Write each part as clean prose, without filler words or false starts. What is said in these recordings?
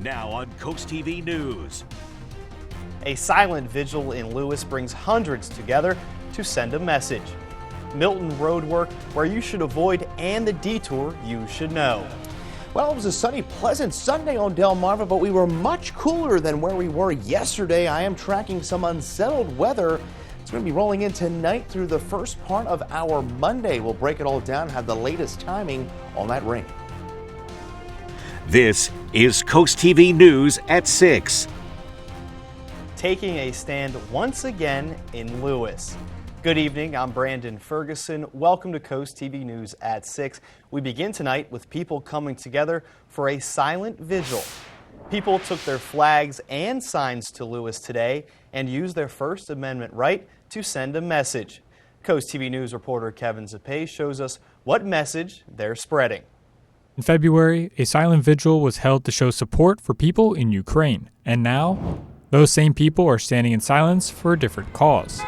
Now on CoastTV News. A silent vigil in Lewes brings hundreds together to send a message. Milton roadwork where you should avoid and the detour you should know. Well, it was a sunny, pleasant Sunday on Delmarva, but we were much cooler than where we were yesterday. I am tracking some unsettled weather. It's going to be rolling in tonight through the first part of our Monday. We'll break it all down, have the latest timing on that rain. This is CoastTV News at 6. Taking a stand once again in Lewes. Good evening, I'm Brandon Ferguson. Welcome to CoastTV News at 6. We begin tonight with people coming together for a silent vigil. People took their flags and signs to Lewes today and used their First Amendment right to send a message. CoastTV News reporter Kevin Zapay shows us what message they're spreading. In February, a silent vigil was held to show support for people in Ukraine. And now, those same people are standing in silence for a different cause.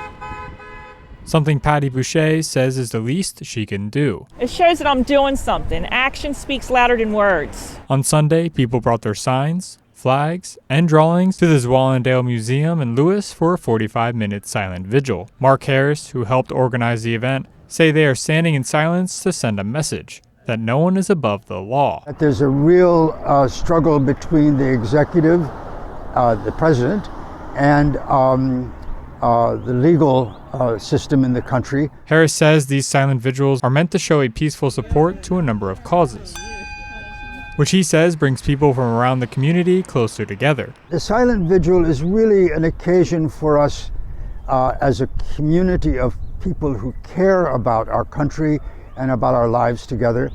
Something Patty Boucher says is the least she can do. It shows that I'm doing something. Action speaks louder than words. On Sunday, people brought their signs, flags, and drawings to the Zwallendale Museum in Lewes for a 45-minute silent vigil. Mark Harris, who helped organize the event, say they are standing in silence to send a message that no one is above the law. There's a real struggle between the executive, the president, and the legal system in the country. Harris says these silent vigils are meant to show a peaceful support to a number of causes, which he says brings people from around the community closer together. The silent vigil is really an occasion for us as a community of people who care about our country and about our lives together,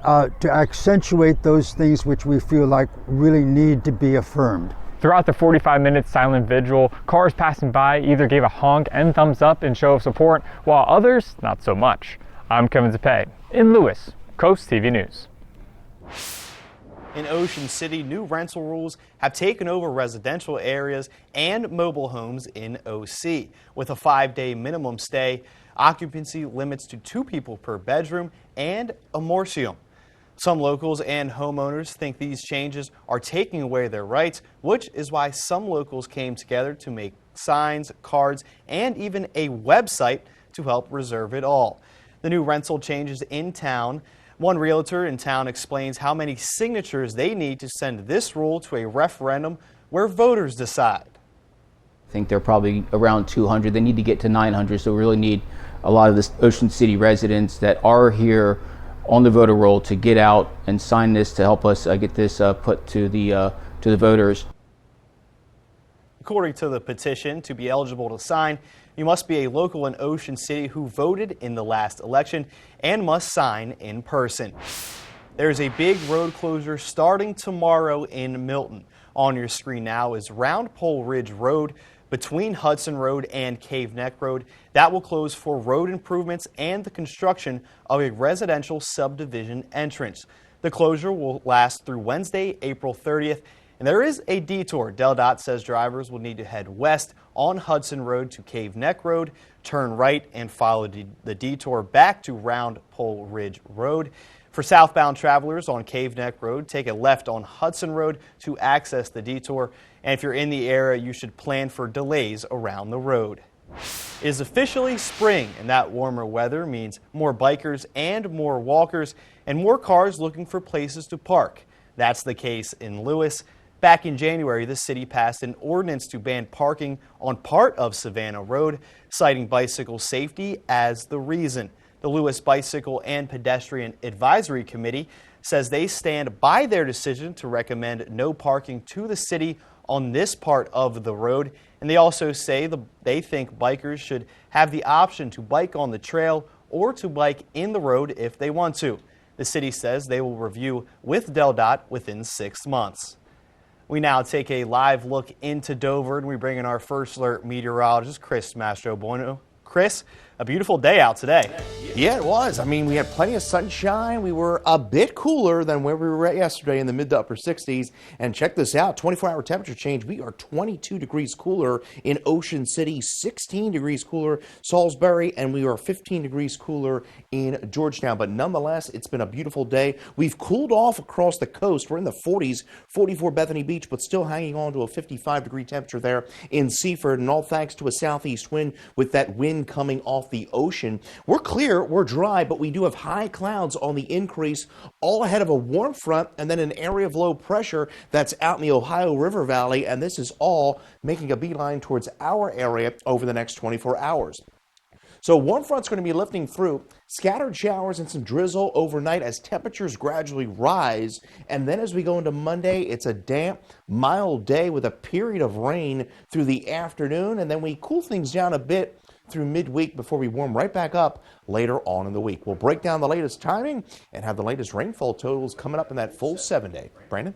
to accentuate those things which we feel like really need to be affirmed. Throughout the 45-minute silent vigil, cars passing by either gave a honk and thumbs up in show of support, while others not so much. I'm Kevin Zapay in Lewes, CoastTV News. In Ocean City, new rental rules have taken over residential areas and mobile homes in OC. With a 5-day minimum stay, occupancy limits to 2 people per bedroom, and a mortgage. Some locals and homeowners think these changes are taking away their rights, which is why some locals came together to make signs, cards, and even a website to help reserve it all. The new rental changes in town. One realtor in town explains how many signatures they need to send this rule to a referendum where voters decide. I think they're probably around 200. They need to get to 900, so we really need a lot of the Ocean City residents that are here on the voter roll to get out and sign this to help us get this put to the voters. According to the petition, to be eligible to sign, you must be a local in Ocean City who voted in the last election and must sign in person. There's a big road closure starting tomorrow in Milton. On your screen now is Round Pole Ridge Road between Hudson Road and Cave Neck Road. That will close for road improvements and the construction of a residential subdivision entrance. The closure will last through Wednesday, April 30th. And there is a detour. DelDOT says drivers will need to head west on Hudson Road to Cave Neck Road, turn right and follow the detour back to Round Pole Ridge Road. For southbound travelers on Cave Neck Road, take a left on Hudson Road to access the detour. And if you're in the area, you should plan for delays around the road. It is officially spring, and that warmer weather means more bikers and more walkers and more cars looking for places to park. That's the case in Lewes. Back in January, the city passed an ordinance to ban parking on part of Savannah Road, citing bicycle safety as the reason. The Lewes Bicycle and Pedestrian Advisory Committee says they stand by their decision to recommend no parking to the city on this part of the road. And they also say they think bikers should have the option to bike on the trail or to bike in the road if they want to. The city says they will review with DelDOT within 6 months. We now take a live look into Dover, and we bring in our First Alert meteorologist, Chris Mastrobuono. Chris, a beautiful day out today. Yeah, it was. I mean, we had plenty of sunshine. We were a bit cooler than where we were at yesterday in the mid to upper 60s. And check this out, 24-hour temperature change. We are 22 degrees cooler in Ocean City, 16 degrees cooler Salisbury, and we are 15 degrees cooler in Georgetown. But nonetheless, it's been a beautiful day. We've cooled off across the coast. We're in the 40s, 44 Bethany Beach, but still hanging on to a 55-degree temperature there in Seaford, and all thanks to a southeast wind with that wind coming off the ocean. We're clear. We're dry, but we do have high clouds on the increase, all ahead of a warm front and then an area of low pressure that's out in the Ohio River Valley, and this is all making a beeline towards our area over the next 24 hours. So warm front's going to be lifting through, scattered showers and some drizzle overnight as temperatures gradually rise, and then as we go into Monday, it's a damp, mild day with a period of rain through the afternoon, and then we cool things down a bit through midweek before we warm right back up later on in the week. We'll break down the latest timing and have the latest rainfall totals coming up in that full 7-day. Brandon?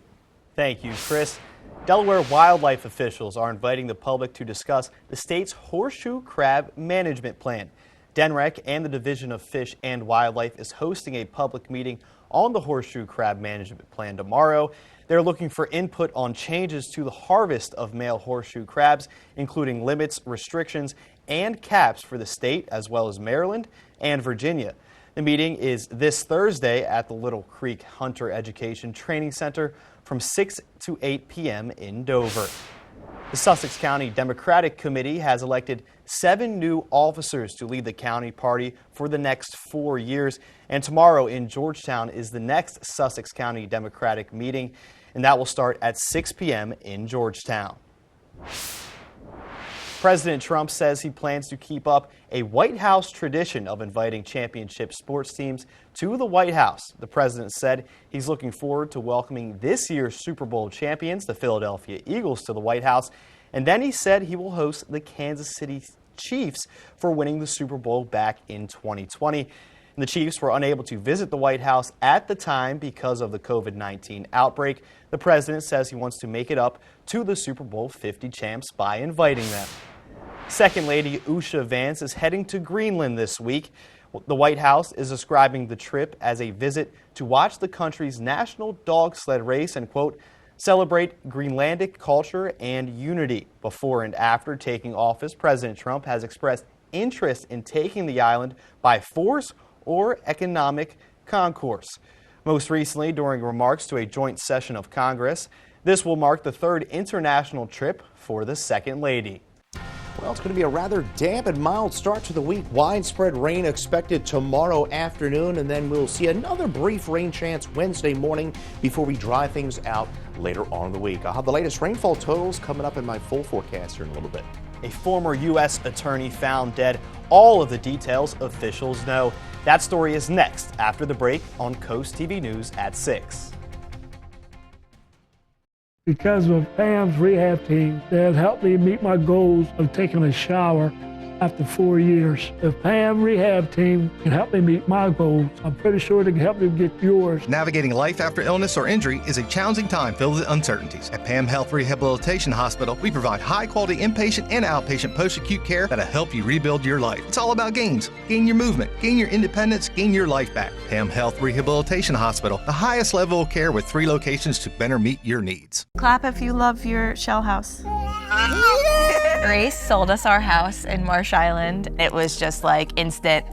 Thank you, Chris. Delaware wildlife officials are inviting the public to discuss the state's horseshoe crab management plan. DNREC and the Division of Fish and Wildlife is hosting a public meeting on the horseshoe crab management plan tomorrow. They're looking for input on changes to the harvest of male horseshoe crabs, including limits, restrictions, and caps for the state, as well as Maryland and Virginia. The meeting is this Thursday at the Little Creek Hunter Education Training Center from 6 to 8 p.m. in Dover. The Sussex County Democratic Committee has elected 7 new officers to lead the county party for the next 4 years. And tomorrow in Georgetown is the next Sussex County Democratic meeting, and that will start at 6 p.m. in Georgetown. President Trump says he plans to keep up a White House tradition of inviting championship sports teams to the White House. The president said he's looking forward to welcoming this year's Super Bowl champions, the Philadelphia Eagles, to the White House. And then he said he will host the Kansas City Chiefs for winning the Super Bowl back in 2020. And the Chiefs were unable to visit the White House at the time because of the COVID-19 outbreak. The president says he wants to make it up to the Super Bowl 50 champs by inviting them. Second Lady Usha Vance is heading to Greenland this week. The White House is describing the trip as a visit to watch the country's national dog sled race and, quote, celebrate Greenlandic culture and unity. Before and after taking office, President Trump has expressed interest in taking the island by force or economic concourse. Most recently, during remarks to a joint session of Congress, this will mark the third international trip for the Second Lady. Well, it's going to be a rather damp and mild start to the week. Widespread rain expected tomorrow afternoon, and then we'll see another brief rain chance Wednesday morning before we dry things out later on in the week. I'll have the latest rainfall totals coming up in my full forecast here in a little bit. A former U.S. attorney found dead. All of the details officials know. That story is next after the break on CoastTV News at 6. Because of Pam's rehab team that has helped me meet my goals of taking a shower after 4 years. If Pam rehab team can help me meet my goals, I'm pretty sure they can help you get yours. Navigating life after illness or injury is a challenging time filled with uncertainties. At Pam Health Rehabilitation Hospital, we provide high-quality inpatient and outpatient post-acute care that'll help you rebuild your life. It's all about gains. Gain your movement, gain your independence, gain your life back. Pam Health Rehabilitation Hospital, the highest level of care with 3 locations to better meet your needs. Clap if you love your shell house. Grace sold us our house in Marsh Island. It was just like instant,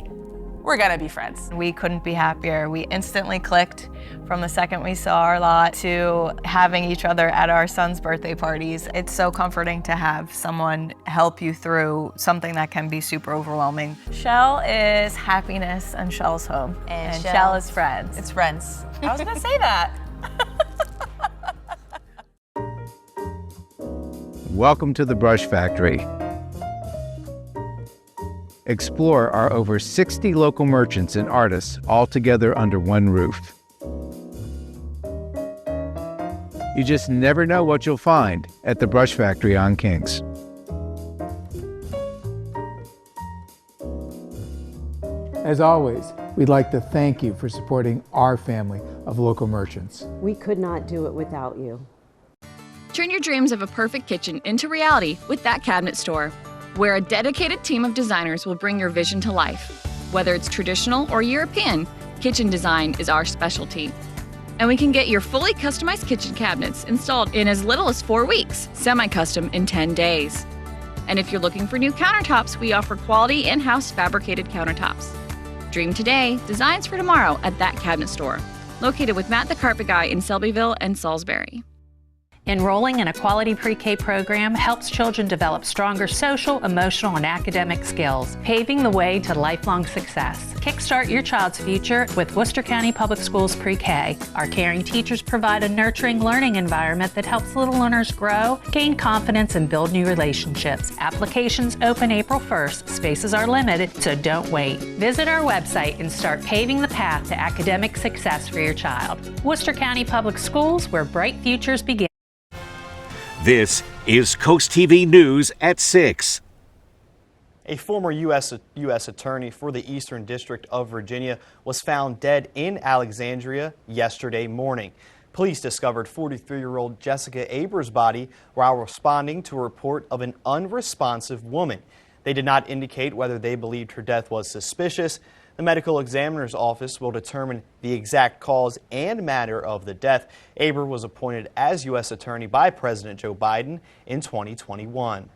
we're gonna be friends. We couldn't be happier. We instantly clicked from the second we saw our lot to having each other at our son's birthday parties. It's so comforting to have someone help you through something that can be super overwhelming. Shell is happiness and Shell's home. And Shell is friends. It's friends. I was gonna say that. Welcome to the Brush Factory. Explore our over 60 local merchants and artists all together under one roof. You just never know what you'll find at the Brush Factory on Kings. As always, we'd like to thank you for supporting our family of local merchants. We could not do it without you. Turn your dreams of a perfect kitchen into reality with That Cabinet Store. where a dedicated team of designers will bring your vision to life. Whether it's traditional or European, kitchen design is our specialty. And we can get your fully customized kitchen cabinets installed in as little as 4 weeks, semi-custom in 10 days. And if you're looking for new countertops, we offer quality in-house fabricated countertops. Dream today, designs for tomorrow at That Cabinet Store, located with Matt the Carpet Guy in Selbyville and Salisbury. Enrolling in a quality pre-K program helps children develop stronger social, emotional, and academic skills, paving the way to lifelong success. Kickstart your child's future with Worcester County Public Schools Pre-K. Our caring teachers provide a nurturing learning environment that helps little learners grow, gain confidence, and build new relationships. Applications open April 1st. Spaces are limited, so don't wait. Visit our website and start paving the path to academic success for your child. Worcester County Public Schools, where bright futures begin. This is Coast TV News at 6. A former U.S. attorney for the Eastern District of Virginia was found dead in Alexandria yesterday morning. Police discovered 43-year-old Jessica Aber's body while responding to a report of an unresponsive woman. They did not indicate whether they believed her death was suspicious. The medical examiner's office will determine the exact cause and manner of the death. Aber was appointed as U.S. attorney by President Joe Biden in 2021.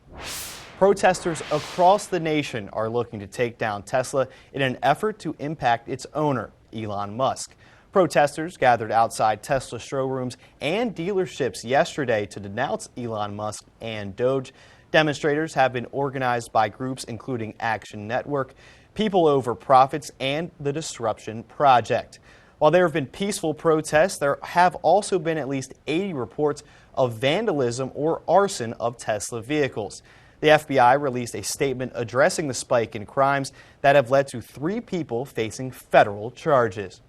Protesters across the nation are looking to take down Tesla in an effort to impact its owner, Elon Musk. Protesters gathered outside Tesla showrooms and dealerships yesterday to denounce Elon Musk and Doge. Demonstrators have been organized by groups including Action Network, People Over Profits, and the Disruption Project. While there have been peaceful protests, there have also been at least 80 reports of vandalism or arson of Tesla vehicles. The FBI released a statement addressing the spike in crimes that have led to 3 people facing federal charges.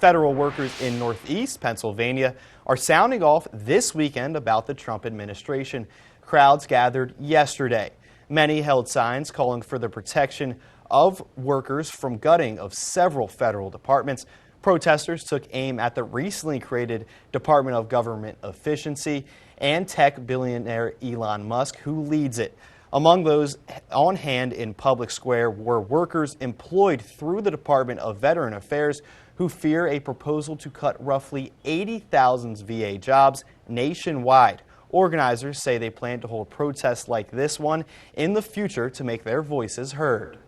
Federal workers in Northeast Pennsylvania are sounding off this weekend about the Trump administration. Crowds gathered yesterday. Many held signs calling for the protection of workers from gutting of several federal departments. Protesters took aim at the recently created Department of Government Efficiency and tech billionaire Elon Musk, who leads it. Among those on hand in Public Square were workers employed through the Department of Veteran Affairs who fear a proposal to cut roughly 80,000 VA jobs nationwide. Organizers say they plan to hold protests like this one in the future to make their voices heard.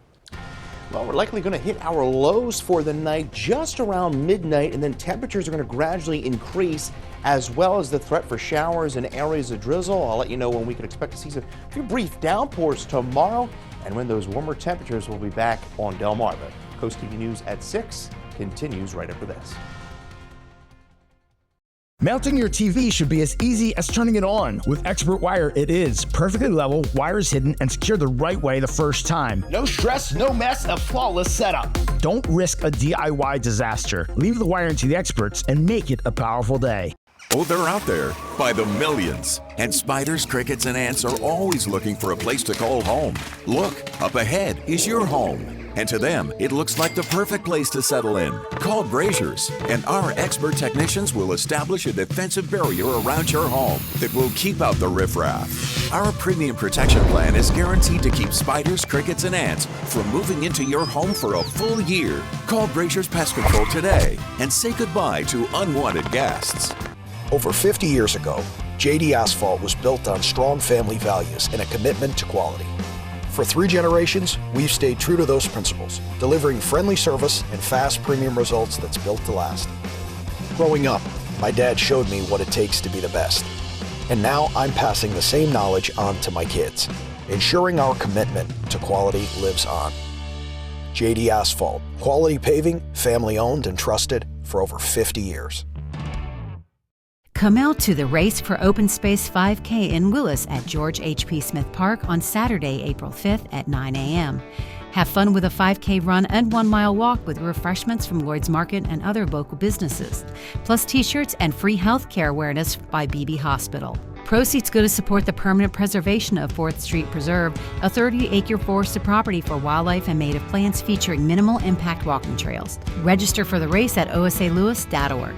Well, we're likely going to hit our lows for the night just around midnight, and then temperatures are going to gradually increase, as well as the threat for showers and areas of drizzle. I'll let you know when we can expect to see a few brief downpours tomorrow, and when those warmer temperatures will be back on Delmarva. Coast TV News at 6 continues right after this. Mounting your TV should be as easy as turning it on. With Expert Wire, it is. Perfectly level, wires hidden, and secured the right way the first time. No stress, no mess, a flawless setup. Don't risk a DIY disaster. Leave the wiring to the experts and make it a powerful day. Oh, they're out there by the millions. And spiders, crickets, and ants are always looking for a place to call home. Look, up ahead is your home. And to them, it looks like the perfect place to settle in. Call Braziers, and our expert technicians will establish a defensive barrier around your home that will keep out the riffraff. Our premium protection plan is guaranteed to keep spiders, crickets, and ants from moving into your home for a full year. Call Braziers Pest Control today and say goodbye to unwanted guests. Over 50 years ago, JD Asphalt was built on strong family values and a commitment to quality. For 3 generations, we've stayed true to those principles, delivering friendly service and fast premium results that's built to last. Growing up, my dad showed me what it takes to be the best. And now I'm passing the same knowledge on to my kids, ensuring our commitment to quality lives on. JD Asphalt, quality paving, family owned and trusted for over 50 years. Come out to the Race for Open Space 5K in Lewes at George H.P. Smith Park on Saturday, April 5th at 9 a.m. Have fun with a 5K run and 1-mile walk with refreshments from Lloyd's Market and other local businesses, plus t-shirts and free health care awareness by BB Hospital. Proceeds go to support the permanent preservation of 4th Street Preserve, a 30-acre forested property for wildlife and native plants featuring minimal impact walking trails. Register for the race at osalewis.org.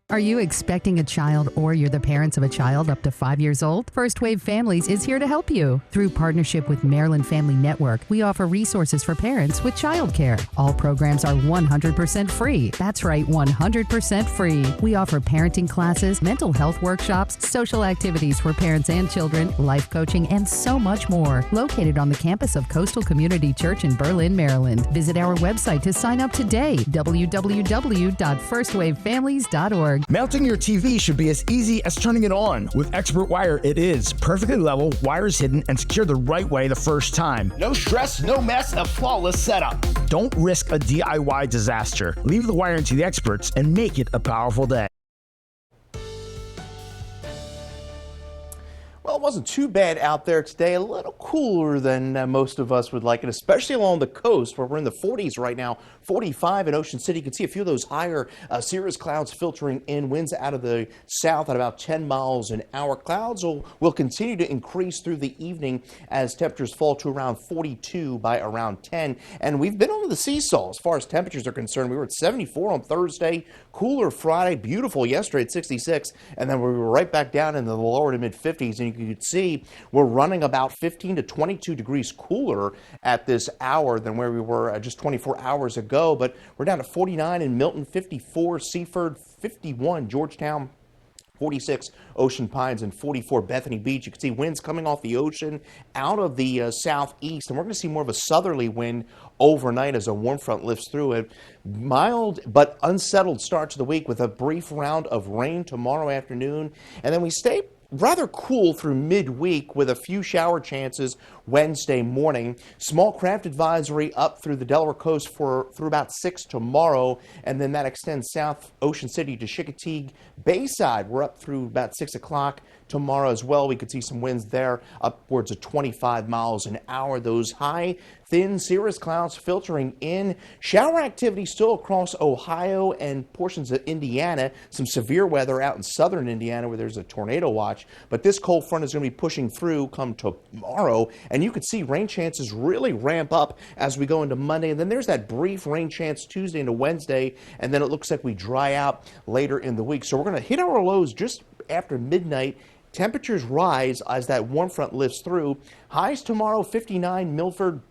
Are you expecting a child or you're the parents of a child up to 5 years old? First Wave Families is here to help you. Through partnership with Maryland Family Network, we offer resources for parents with childcare. All programs are 100% free. That's right, 100% free. We offer parenting classes, mental health workshops, social activities for parents and children, life coaching, and so much more. Located on the campus of Coastal Community Church in Berlin, Maryland. Visit our website to sign up today, www.firstwavefamilies.org. Mounting your TV should be as easy as turning it on. With Expert Wire, it is. Perfectly level, wires hidden, and secured the right way the first time. No stress, no mess, a flawless setup. Don't risk a DIY disaster. Leave the wiring to the experts and make it a powerful day. Well, it wasn't too bad out there today. A little cooler than most of us would like it, especially along the coast where we're in the 40s right now. 45 in Ocean City. You can see a few of those higher cirrus clouds filtering in. Winds out of the south at about 10 miles an hour. Clouds will continue to increase through the evening as temperatures fall to around 42 by around 10. And we've been on the seesaw as far as temperatures are concerned. We were at 74 on Thursday, cooler Friday, beautiful yesterday at 66, and then we were right back down in the lower to mid 50s. And you could see we're running about 15 to 22 degrees cooler at this hour than where we were just 24 hours ago. But we're down to 49 in Milton, 54 Seaford, 51 Georgetown, 46 Ocean Pines, and 44 Bethany Beach. You can see winds coming off the ocean out of the southeast, and we're going to see more of a southerly wind overnight as a warm front lifts through it. Mild but unsettled start to the week with a brief round of rain tomorrow afternoon, and then we stay rather cool through midweek with a few shower chances Wednesday morning. Small craft advisory up through the Delaware coast through about 6 tomorrow, and then that extends south Ocean City to Chickateague Bayside. We're up through about 6 o'clock tomorrow as well. We could see some winds there upwards of 25 miles an hour. Those high, thin cirrus clouds filtering in. Shower activity still across Ohio and portions of Indiana. Some severe weather out in southern Indiana where there's a tornado watch. But this cold front is going to be pushing through come tomorrow, and you could see rain chances really ramp up as we go into Monday. And then there's that brief rain chance Tuesday into Wednesday, and then it looks like we dry out later in the week. So we're going to hit our lows just after midnight. Temperatures rise as that warm front lifts through. Highs tomorrow, 59 Milford.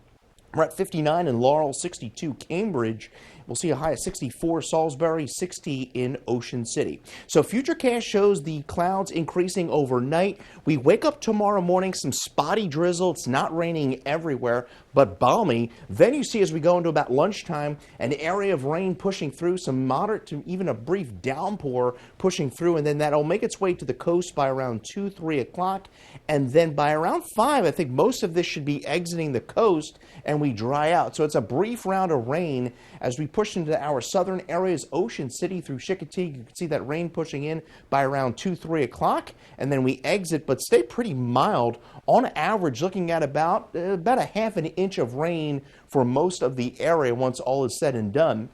We're at 59 in Laurel, 62 Cambridge. We'll see a high of 64 Salisbury, 60 in Ocean City. So Futurecast shows the clouds increasing overnight. We wake up tomorrow morning, some spotty drizzle. It's not raining everywhere, but balmy. Then you see as we go into about lunchtime, an area of rain pushing through, some moderate to even a brief downpour pushing through, and then that'll make its way to the coast by around 2, 3 o'clock. And then by around 5, I think most of this should be exiting the coast and we dry out. So it's a brief round of rain as we push into our southern areas, Ocean City through Chickateague. You can see that rain pushing in by around 2, 3 o'clock, and then we exit, but stay pretty mild. On average, looking at about a half an inch of rain for most of the area once all is said and done.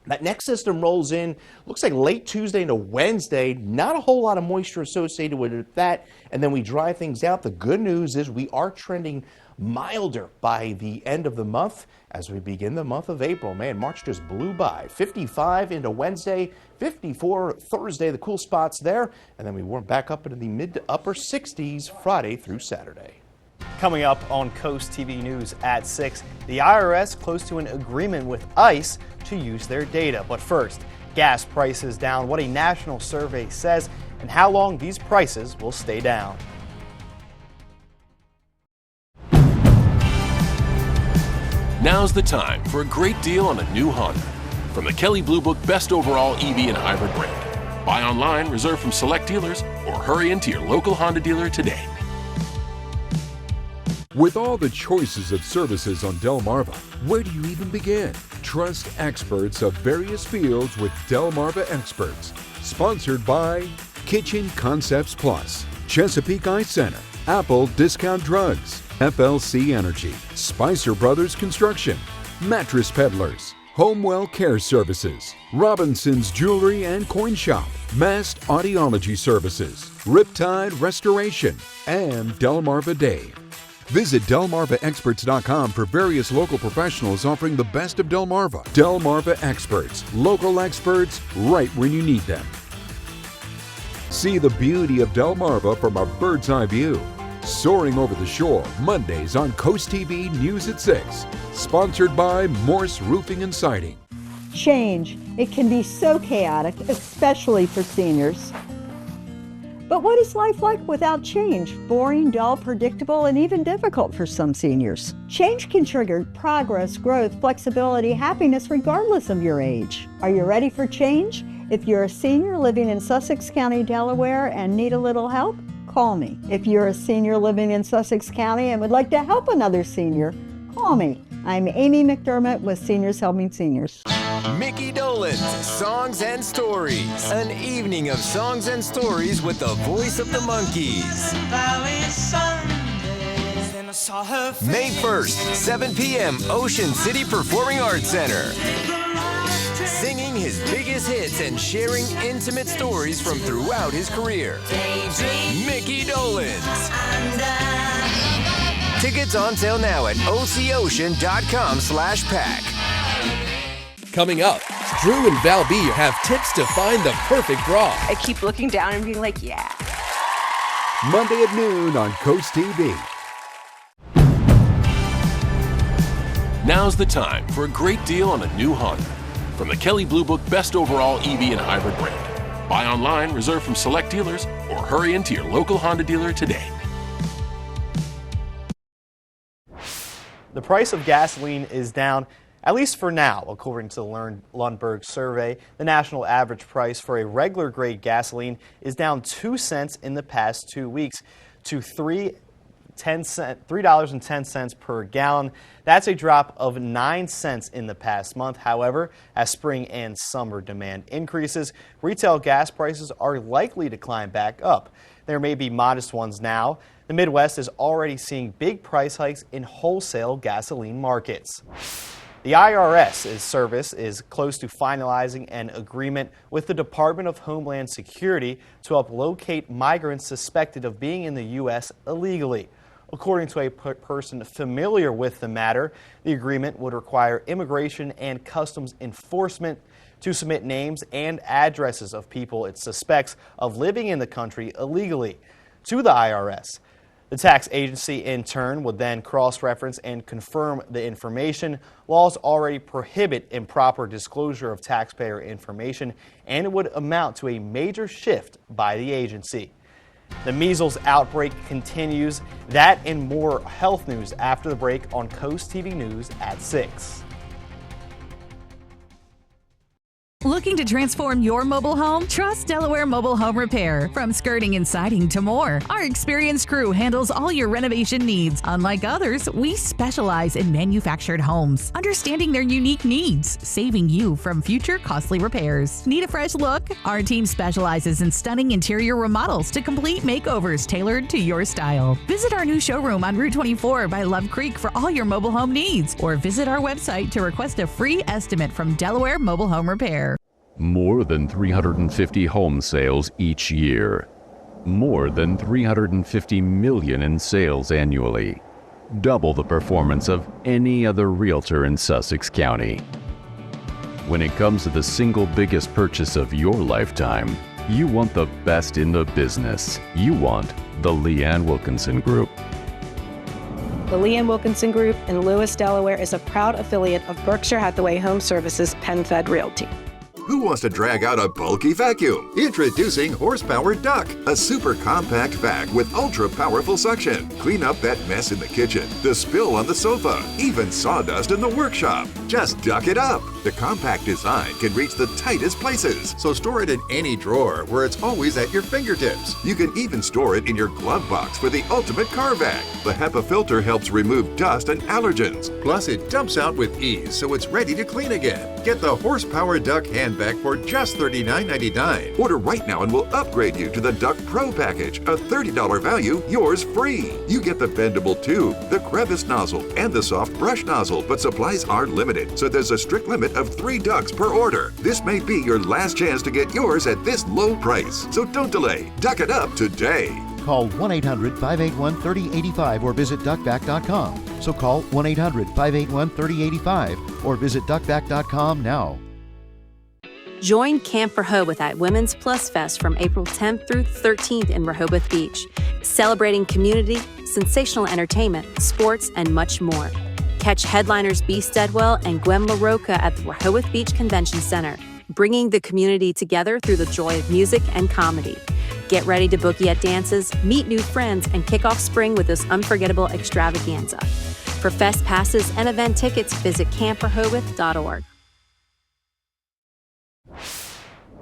That next system rolls in, looks like late Tuesday into Wednesday. Not a whole lot of moisture associated with that, and then we dry things out. The good news is we are trending milder by the end of the month as we begin the month of April. Man, March just blew by. 55 into Wednesday, 54 Thursday, the cool spots there, and then we warm back up into the mid to upper 60s Friday through Saturday. Coming up on Coast TV News at 6, the IRS close to an agreement with ICE to use their data. But first, gas prices down, what a national survey says, and how long these prices will stay down. Now's the time for a great deal on a new Honda from the Kelley Blue Book Best Overall EV and Hybrid brand. Buy online, reserve from select dealers, or hurry into your local Honda dealer today. With all the choices of services on Delmarva, where do you even begin? Trust experts of various fields with Delmarva Experts. Sponsored by Kitchen Concepts Plus, Chesapeake Eye Center, Apple Discount Drugs, FLC Energy, Spicer Brothers Construction, Mattress Peddlers, Homewell Care Services, Robinson's Jewelry and Coin Shop, Mast Audiology Services, Riptide Restoration, and Delmarva Dave. Visit DelmarvaExperts.com for various local professionals offering the best of Delmarva. Delmarva Experts, local experts right when you need them. See the beauty of Delmarva from a bird's eye view. Soaring over the shore, Mondays on CoastTV News at 6. Sponsored by Morse Roofing and Siding. Change. It can be so chaotic, especially for seniors. But what is life like without change? Boring, dull, predictable, and even difficult for some seniors. Change can trigger progress, growth, flexibility, happiness, regardless of your age. Are you ready for change? If you're a senior living in Sussex County, Delaware, and need a little help, call me. If you're a senior living in Sussex County and would like to help another senior, call me. I'm Amy McDermott with Seniors Helping Seniors. Mickey Dolenz, Songs and Stories. An evening of songs and stories with the voice of the Monkees. May 1st, 7 p.m., Ocean City Performing Arts Center. Singing his biggest hits and sharing intimate stories from throughout his career. Mickey Dolenz. Tickets on sale now at ococean.com/pack. Coming up, Drew and Val B have tips to find the perfect bra. I keep looking down and being like, yeah. Monday at noon on CoastTV. Now's the time for a great deal on a new Honda. From the Kelley Blue Book Best Overall EV and Hybrid brand. Buy online, reserve from select dealers, or hurry into your local Honda dealer today. The price of gasoline is down, at least for now, according to the Lundberg survey. The national average price for a regular grade gasoline is down 2 cents in the past 2 weeks to $3.10 per gallon. That's a drop of 9 cents in the past month. However, as spring and summer demand increases, retail gas prices are likely to climb back up. There may be modest ones now. The Midwest is already seeing big price hikes in wholesale gasoline markets. The IRS service is close to finalizing an agreement with the Department of Homeland Security to help locate migrants suspected of being in the U.S. illegally. According to a person familiar with the matter, the agreement would require Immigration and Customs Enforcement to submit names and addresses of people it suspects of living in the country illegally to the IRS. The tax agency, in turn, would then cross-reference and confirm the information. Laws already prohibit improper disclosure of taxpayer information, and it would amount to a major shift by the agency. The measles outbreak continues. That and more health news after the break on CoastTV News at 6. Looking to transform your mobile home? Trust Delaware Mobile Home Repair. From skirting and siding to more, our experienced crew handles all your renovation needs. Unlike others, we specialize in manufactured homes, understanding their unique needs, saving you from future costly repairs. Need a fresh look? Our team specializes in stunning interior remodels to complete makeovers tailored to your style. Visit our new showroom on Route 24 by Love Creek for all your mobile home needs, or visit our website to request a free estimate from Delaware Mobile Home Repair. More than 350 home sales each year. More than 350 million in sales annually. Double the performance of any other realtor in Sussex County. When it comes to the single biggest purchase of your lifetime, you want the best in the business. You want the Leanne Wilkinson Group. The Leanne Wilkinson Group in Lewes, Delaware is a proud affiliate of Berkshire Hathaway Home Services PenFed Realty. Who wants to drag out a bulky vacuum? Introducing Horsepower Duck, a super compact vac with ultra powerful suction. Clean up that mess in the kitchen, the spill on the sofa, even sawdust in the workshop. Just duck it up. The compact design can reach the tightest places, so store it in any drawer where it's always at your fingertips. You can even store it in your glove box for the ultimate car vac. The HEPA filter helps remove dust and allergens. Plus, it dumps out with ease, so it's ready to clean again. Get the Horsepower Duck hand vac for just $39.99. Order right now and we'll upgrade you to the Duck Pro package, a $30 value, yours free. You get the bendable tube, the crevice nozzle, and the soft brush nozzle, but supplies are limited, so there's a strict limit of 3 ducks per order. This may be your last chance to get yours at this low price, so don't delay. Duck it up today. Call 1-800-581-3085 or visit duckback.com. So call 1-800-581-3085 or visit duckback.com now. Join Camp Rehoboth at Women's Plus Fest from April 10th through 13th in Rehoboth Beach, celebrating community, sensational entertainment, sports, and much more. Catch headliners B. Steadwell and Gwen LaRocca at the Rehoboth Beach Convention Center, bringing the community together through the joy of music and comedy. Get ready to boogie at dances, meet new friends, and kick off spring with this unforgettable extravaganza. For fest passes and event tickets, visit camprehoboth.org.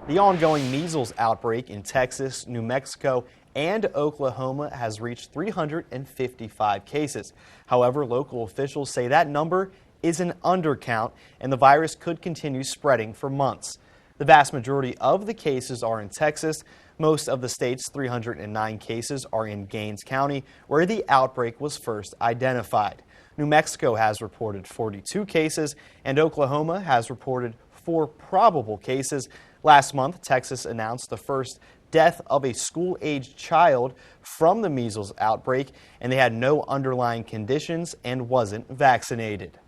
The ongoing measles outbreak in Texas, New Mexico, and Oklahoma has reached 355 cases. However, local officials say that number is an undercount and the virus could continue spreading for months. The vast majority of the cases are in Texas. Most of the state's 309 cases are in Gaines County, where the outbreak was first identified. New Mexico has reported 42 cases, and Oklahoma has reported 4 probable cases. Last month, Texas announced the first death of a school-aged child from the measles outbreak, and they had no underlying conditions and wasn't vaccinated.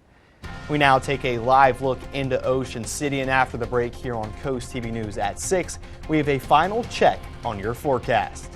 We now take a live look into Ocean City, and after the break here on Coast TV News at 6, we have a final check on your forecast.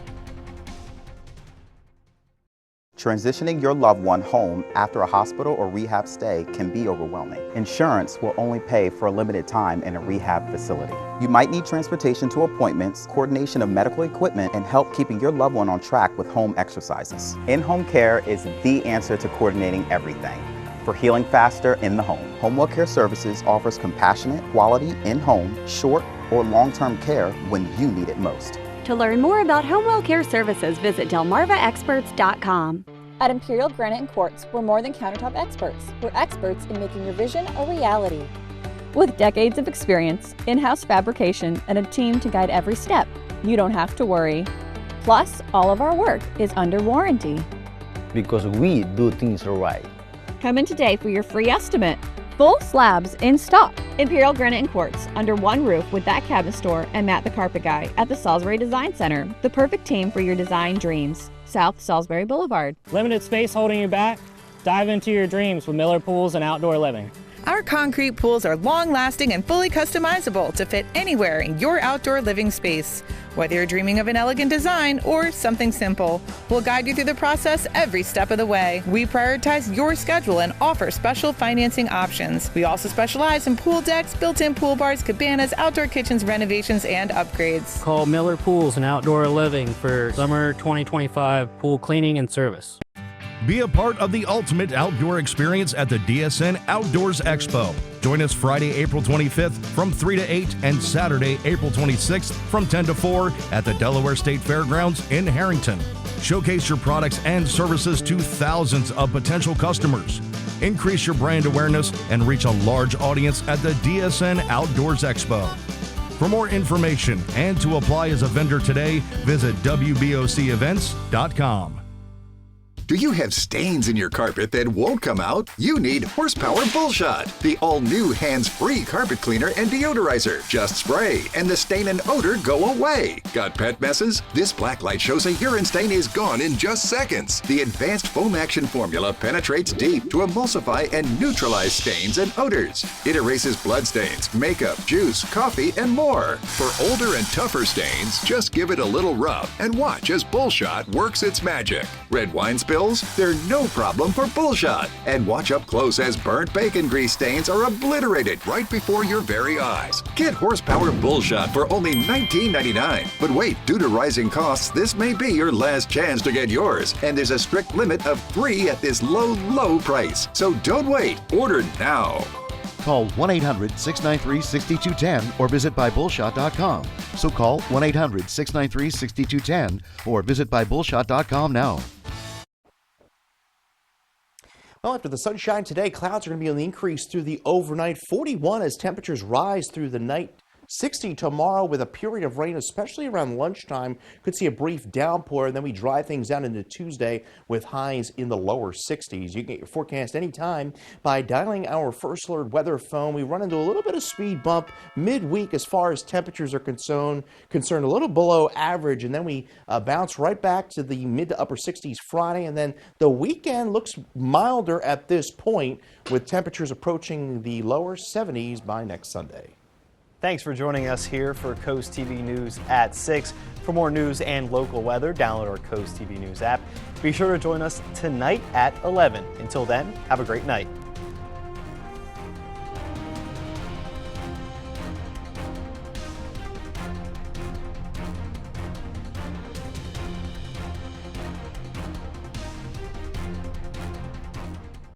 Transitioning your loved one home after a hospital or rehab stay can be overwhelming. Insurance will only pay for a limited time in a rehab facility. You might need transportation to appointments, coordination of medical equipment, and help keeping your loved one on track with home exercises. In-home care is the answer to coordinating everything. For healing faster in the home, Homewell Care Services offers compassionate, quality, in-home, short, or long-term care when you need it most. To learn more about Homewell Care Services, visit delmarvaexperts.com. At Imperial Granite & Quartz, we're more than countertop experts. We're experts in making your vision a reality. With decades of experience, in-house fabrication, and a team to guide every step, you don't have to worry. Plus, all of our work is under warranty. Because we do things right. Come in today for your free estimate. Full slabs in stock. Imperial Granite & Quartz, under one roof with that cabinet store and Matt the Carpet Guy at the Salisbury Design Center. The perfect team for your design dreams. South Salisbury Boulevard. Limited space holding you back? Dive into your dreams with Miller Pools and Outdoor Living. Our concrete pools are long-lasting and fully customizable to fit anywhere in your outdoor living space. Whether you're dreaming of an elegant design or something simple, we'll guide you through the process every step of the way. We prioritize your schedule and offer special financing options. We also specialize in pool decks, built-in pool bars, cabanas, outdoor kitchens, renovations, and upgrades. Call Miller Pools and Outdoor Living for summer 2025 pool cleaning and service. Be a part of the ultimate outdoor experience at the DSN Outdoors Expo. Join us Friday, April 25th from 3 to 8 and Saturday, April 26th from 10 to 4 at the Delaware State Fairgrounds in Harrington. Showcase your products and services to thousands of potential customers. Increase your brand awareness and reach a large audience at the DSN Outdoors Expo. For more information and to apply as a vendor today, visit WBOCEvents.com. Do you have stains in your carpet that won't come out? You need Horsepower Bullshot, the all-new hands-free carpet cleaner and deodorizer. Just spray, and the stain and odor go away. Got pet messes? This black light shows a urine stain is gone in just seconds. The advanced foam action formula penetrates deep to emulsify and neutralize stains and odors. It erases blood stains, makeup, juice, coffee, and more. For older and tougher stains, just give it a little rub and watch as Bullshot works its magic. Red wine spills? They're no problem for Bullshot. And watch up close as burnt bacon grease stains are obliterated right before your very eyes. Get Horsepower Bullshot for only $19.99. But wait, due to rising costs, this may be your last chance to get yours. And there's a strict limit of 3 at this low, low price. So don't wait. Order now. Call 1-800-693-6210 or visit buybullshot.com. So call 1-800-693-6210 or visit buybullshot.com now. Well, after the sunshine today, clouds are going to be on the increase through the overnight. 41 as temperatures rise through the night. 60 tomorrow with a period of rain, especially around lunchtime. Could see a brief downpour, and then we dry things down into Tuesday with highs in the lower 60s. You can get your forecast anytime by dialing our First Alert weather phone. We run into a little bit of speed bump midweek as far as temperatures are concerned a little below average, and then we bounce right back to the mid to upper 60s Friday, and then the weekend looks milder at this point with temperatures approaching the lower 70s by next Sunday. Thanks for joining us here for Coast TV News at 6. For more news and local weather, download our Coast TV News app. Be sure to join us tonight at 11. Until then, have a great night.